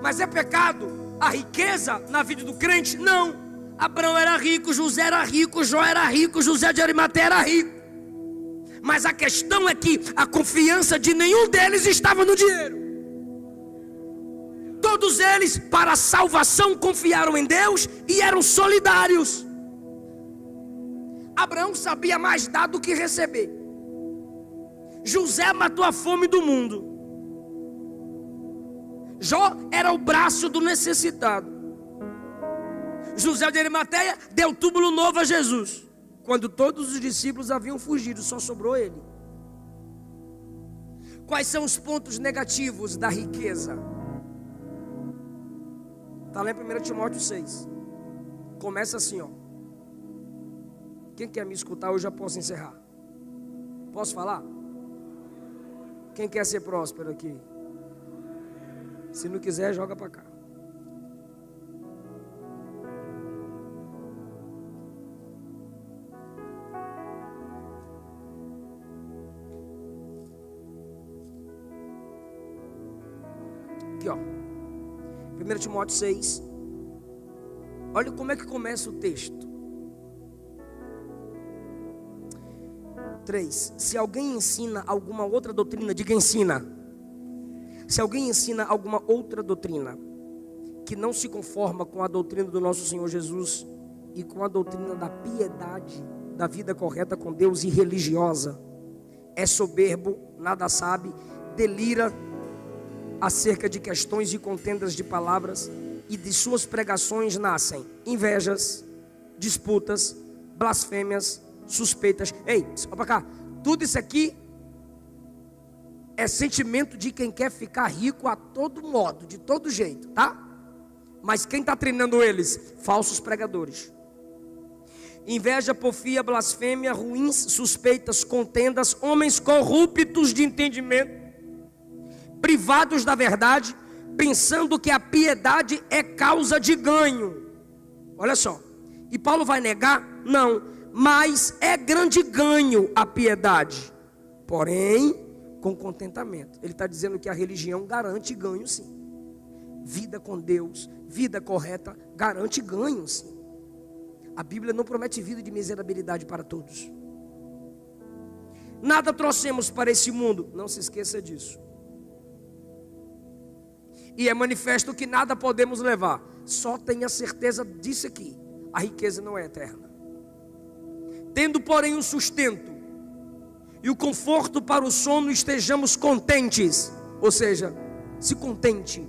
Mas é pecado a riqueza na vida do crente? Não. Abraão era rico, José era rico, Jó era rico, José de Arimateia era rico. Mas a questão é que a confiança de nenhum deles estava no dinheiro. Todos eles, para a salvação, confiaram em Deus e eram solidários. Abraão sabia mais dar do que receber. José matou a fome do mundo. Jó era o braço do necessitado. José de Arimateia deu túmulo novo a Jesus. Quando todos os discípulos haviam fugido, só sobrou ele. Quais são os pontos negativos da riqueza? Está lá em 1 Timóteo 6. Começa assim, ó. Quem quer me escutar, eu já posso encerrar. Posso falar? Quem quer ser próspero aqui? Se não quiser, joga para cá. aqui, ó. 1 Timóteo 6. Olha como é que começa o texto. 3. Se alguém ensina alguma outra doutrina, diga ensina. Se alguém ensina alguma outra doutrina que não se conforma com a doutrina do nosso Senhor Jesus e com a doutrina da piedade, da vida correta com Deus e religiosa, é soberbo, nada sabe, delira acerca de questões e contendas de palavras, e de suas pregações nascem invejas, disputas, blasfêmias, suspeitas. Ei, olha para cá. Tudo isso aqui é sentimento de quem quer ficar rico a todo modo, de todo jeito, tá? Mas quem está treinando eles? Falsos pregadores. Inveja, porfia, blasfêmia, ruins, suspeitas, contendas, homens corruptos de entendimento, privados da verdade, pensando que a piedade é causa de ganho. Olha só. E Paulo vai negar? Não. Mas é grande ganho a piedade, porém com contentamento. Ele está dizendo que a religião garante ganho, sim. Vida com Deus, vida correta, garante ganho, sim. A Bíblia não promete vida de miserabilidade para todos. Nada trouxemos para esse mundo, não se esqueça disso. E é manifesto que nada podemos levar. Só tenha certeza disso aqui: a riqueza não é eterna. Tendo, porém, o sustento e o conforto para o sono, estejamos contentes. Ou seja, se contente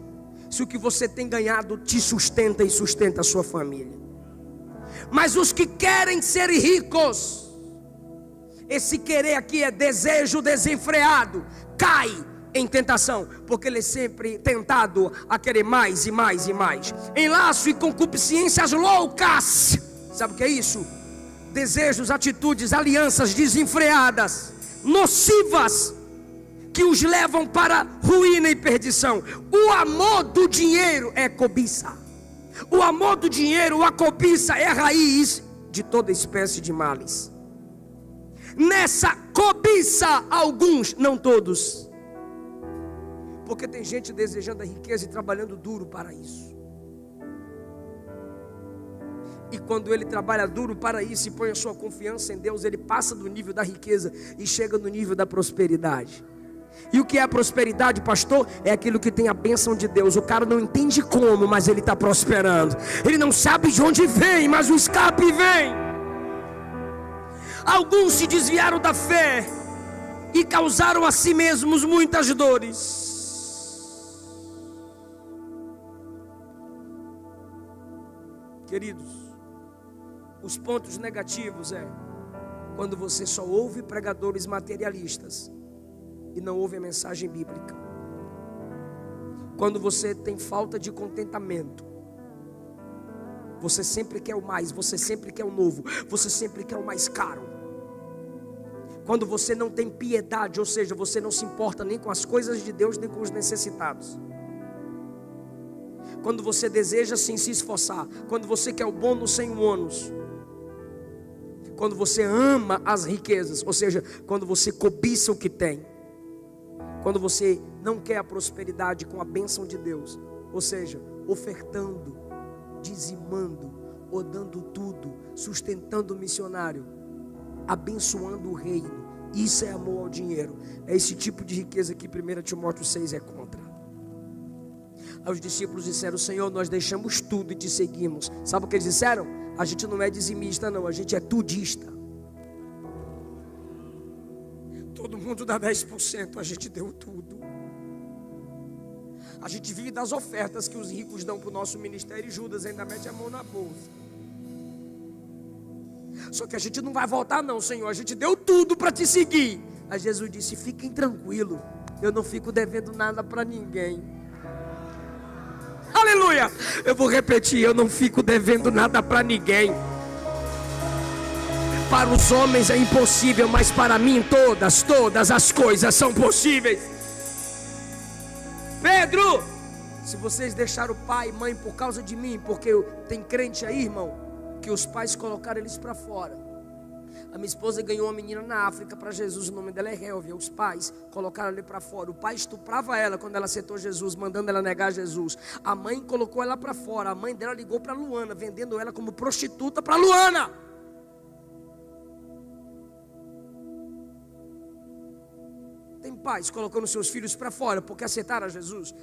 se o que você tem ganhado te sustenta e sustenta a sua família. Mas os que querem ser ricos, esse querer aqui é desejo desenfreado, cai em tentação, porque ele é sempre tentado a querer mais e mais e mais. Em laço e concupiscências loucas. Sabe o que é isso? Desejos, atitudes, alianças desenfreadas, nocivas, que os levam para ruína e perdição. O amor do dinheiro é cobiça. O amor do dinheiro, a cobiça, é a raiz de toda espécie de males. Nessa cobiça, alguns, não todos, porque tem gente desejando a riqueza e trabalhando duro para isso. E quando ele trabalha duro para isso e põe a sua confiança em Deus, ele passa do nível da riqueza e chega no nível da prosperidade. E o que é a prosperidade, pastor? É aquilo que tem a bênção de Deus. O cara não entende como, mas ele está prosperando. Ele não sabe de onde vem, mas o escape vem. Alguns se desviaram da fé e causaram a si mesmos muitas dores. Queridos, os pontos negativos é quando você só ouve pregadores materialistas e não ouve a mensagem bíblica. Quando você tem falta de contentamento, você sempre quer o mais, você sempre quer o novo, você sempre quer o mais caro. Quando você não tem piedade, ou seja, você não se importa nem com as coisas de Deus, nem com os necessitados. Quando você deseja sem se esforçar, quando você quer o bônus sem o ônus. Quando você ama as riquezas, ou seja, quando você cobiça o que tem. Quando você não quer a prosperidade com a bênção de Deus, ou seja, ofertando, dizimando, ou dando tudo, sustentando o missionário, abençoando o reino. Isso é amor ao dinheiro. É esse tipo de riqueza que 1 Timóteo 6 é contra. Os discípulos disseram: Senhor, nós deixamos tudo e te seguimos. Sabe o que eles disseram? A gente não é dizimista não, a gente é tudista. Todo mundo dá 10%, a gente deu tudo. A gente vive das ofertas que os ricos dão para o nosso ministério, e Judas ainda mete a mão na bolsa. Só que a gente não vai voltar não, Senhor, a gente deu tudo para te seguir. Aí Jesus disse: fiquem tranquilos, eu não fico devendo nada para ninguém. Aleluia! Eu vou repetir: eu não fico devendo nada para ninguém. Para os homens é impossível, mas para mim todas as coisas são possíveis. Pedro, se vocês deixaram pai e mãe por causa de mim, porque tem crente aí, irmão, que os pais colocaram eles para fora. A minha esposa ganhou uma menina na África para Jesus, o nome dela é Helvia. Os pais colocaram ela para fora. O pai estuprava ela quando ela aceitou Jesus, mandando ela negar Jesus. A mãe colocou ela para fora. A mãe dela ligou para Luana, vendendo ela como prostituta para Luana. Tem pais colocando seus filhos para fora porque aceitaram Jesus.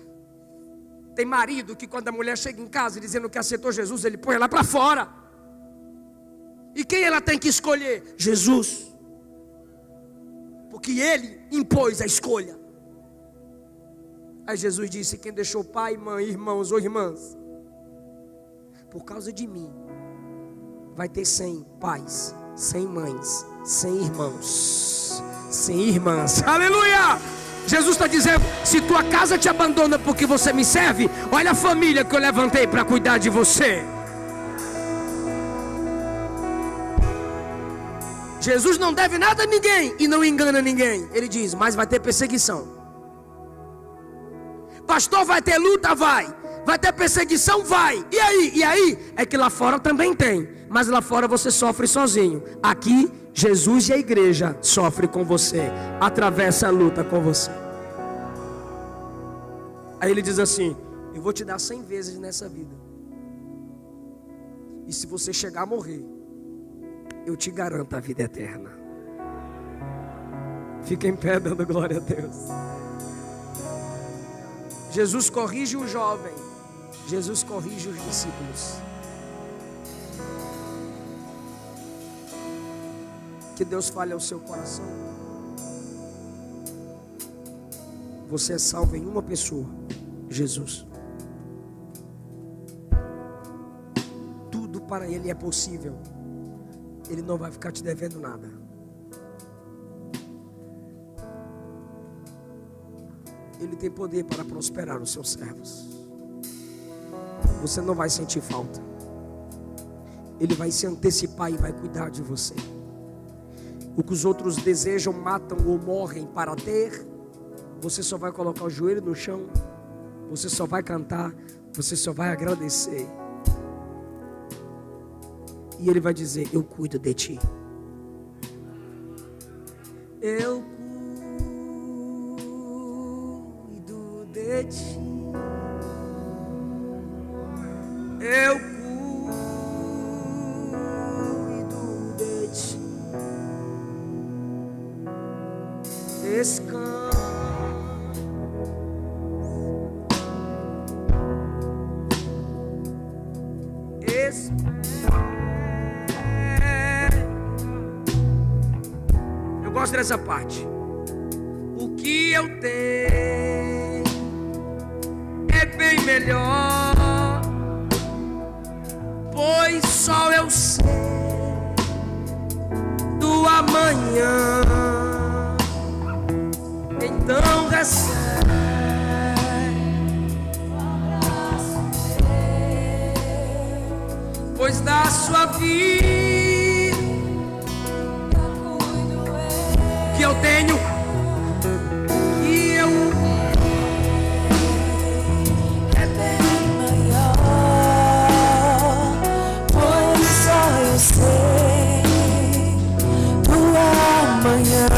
Tem marido que quando a mulher chega em casa dizendo que aceitou Jesus, ele põe ela para fora. E quem ela tem que escolher? Jesus. Porque ele impôs a escolha. Aí Jesus disse: quem deixou pai, mãe, irmãos ou irmãs, por causa de mim, vai ter 100 pais, 100 mães, 100 irmãos, 100 irmãs. Aleluia! Jesus está dizendo: se tua casa te abandona porque você me serve, olha a família que eu levantei para cuidar de você. Jesus não deve nada a ninguém e não engana ninguém. Ele diz: mas vai ter perseguição. Pastor, vai ter luta? Vai ter perseguição? Vai. E aí? E aí? É que lá fora também tem, mas lá fora você sofre sozinho. Aqui Jesus e a igreja sofrem com você, atravessa a luta com você. Aí ele diz assim: eu vou te dar 100 vezes nessa vida, e se você chegar a morrer, eu te garanto a vida eterna. Fica em pé dando glória a Deus. Jesus corrige o jovem, Jesus corrige os discípulos. Que Deus fale ao seu coração. Você é salvo em uma pessoa: Jesus. Tudo para Ele é possível. Ele não vai ficar te devendo nada. Ele tem poder para prosperar os seus servos. Você não vai sentir falta. Ele vai se antecipar e vai cuidar de você. O que os outros desejam, matam ou morrem para ter, você só vai colocar o joelho no chão, você só vai cantar, você só vai agradecer. E Ele vai dizer: eu cuido de ti. Eu cuido de ti. Eu cuido de ti. Descansa. Eu gosto dessa parte. O que eu tenho é bem melhor, pois só eu sei do amanhã. Então recebe pois da sua vida que eu tenho, que eu é bem maior, pois só eu sei do amanhã.